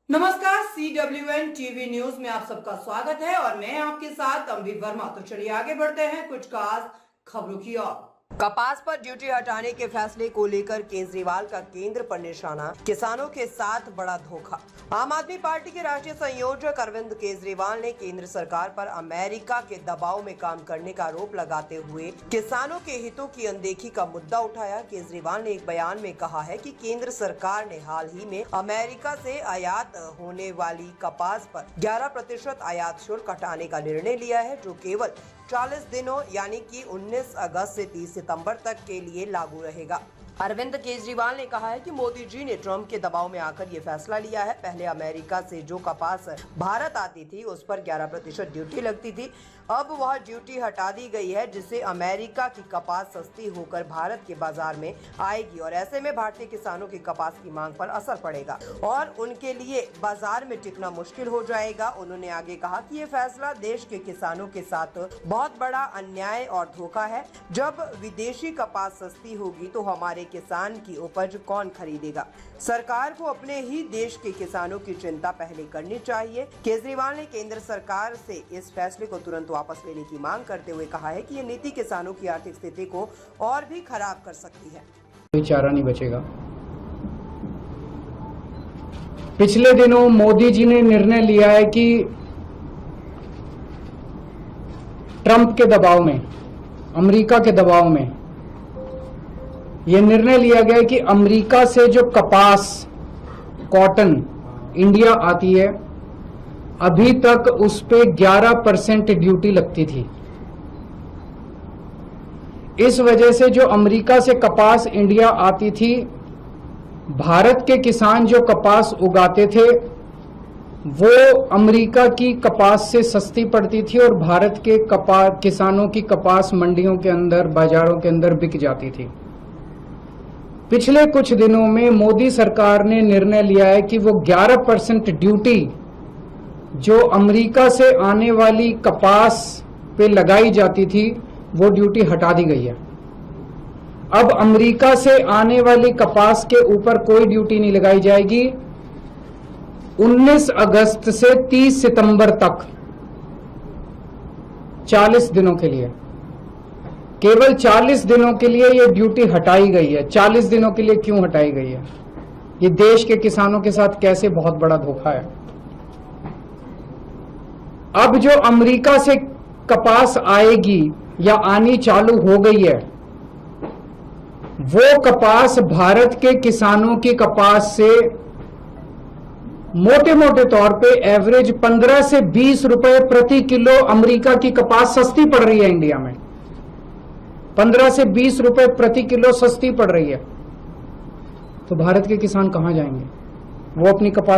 नमस्कार, CWN TV news में आप सबका स्वागत है और मैं आपके साथ अमृत वर्मा। तो चलिए आगे बढ़ते हैं कुछ खास खबरों की ओर। कपास पर ड्यूटी हटाने के फैसले को लेकर केजरीवाल का केंद्र पर निशाना, किसानों के साथ बड़ा धोखा। आम आदमी पार्टी के राष्ट्रीय संयोजक अरविंद केजरीवाल ने केंद्र सरकार पर अमेरिका के दबाव में काम करने का आरोप लगाते हुए किसानों के हितों की अनदेखी का मुद्दा उठाया। केजरीवाल ने एक बयान में कहा है कि केंद्र सरकार ने हाल ही में अमेरिका से आयात होने वाली कपास पर 11% आयात शुल्क हटाने का निर्णय लिया है, जो केवल 40 दिनों यानी कि 19 अगस्त से 30 सितंबर तक के लिए लागू रहेगा। अरविंद केजरीवाल ने कहा है कि मोदी जी ने ट्रंप के दबाव में आकर ये फैसला लिया है। पहले अमेरिका से जो कपास भारत आती थी उस पर 11% ड्यूटी लगती थी, अब वह ड्यूटी हटा दी गई है, जिससे अमेरिका की कपास सस्ती होकर भारत के बाजार में आएगी और ऐसे में भारतीय किसानों की कपास की मांग पर असर पड़ेगा और उनके लिए बाजार में टिकना मुश्किल हो जाएगा। उन्होंने आगे कहा कि ये फैसला देश के किसानों के साथ बहुत बड़ा अन्याय और धोखा है। जब विदेशी कपास सस्ती होगी तो हमारे किसान की उपज कौन खरीदेगा? सरकार को अपने ही देश के किसानों की चिंता पहले करनी चाहिए। केजरीवाल ने केंद्र सरकार से इस फैसले को तुरंत वापस लेने की मांग करते हुए कहा है कि ये नीति किसानों की आर्थिक स्थिति को और भी खराब कर सकती है। कोई चारा नहीं बचेगा। पिछले दिनों मोदी जी ने निर्णय लिया है कि ट्रंप के दबाव में, अमेरिका के दबाव में यह निर्णय लिया गया कि अमेरिका से जो कपास, कॉटन इंडिया आती है, अभी तक उस पे 11% ड्यूटी लगती थी। इस वजह से जो अमेरिका से कपास इंडिया आती थी, भारत के किसान जो कपास उगाते थे वो अमेरिका की कपास से सस्ती पड़ती थी और भारत के किसानों की कपास मंडियों के अंदर, बाजारों के अंदर बिक जाती थी। पिछले कुछ दिनों में मोदी सरकार ने निर्णय लिया है कि वो 11% ड्यूटी जो अमेरिका से आने वाली कपास पे लगाई जाती थी वो ड्यूटी हटा दी गई है। अब अमेरिका से आने वाली कपास के ऊपर कोई ड्यूटी नहीं लगाई जाएगी। 19 अगस्त से 30 सितंबर तक 40 दिनों के लिए, केवल 40 दिनों के लिए ये ड्यूटी हटाई गई है। 40 दिनों के लिए क्यों हटाई गई है? ये देश के किसानों के साथ कैसे बहुत बड़ा धोखा है। अब जो अमेरिका से कपास आएगी या आनी चालू हो गई है, वो कपास भारत के किसानों की कपास से मोटे मोटे तौर पे एवरेज 15 से 20 रुपए प्रति किलो अमेरिका की कपास सस्ती पड़ रही है। इंडिया में 15 से 20 रुपए प्रति किलो सस्ती पड़ रही है। तो भारत के किसान कहां जाएंगे? वो अपनी कपास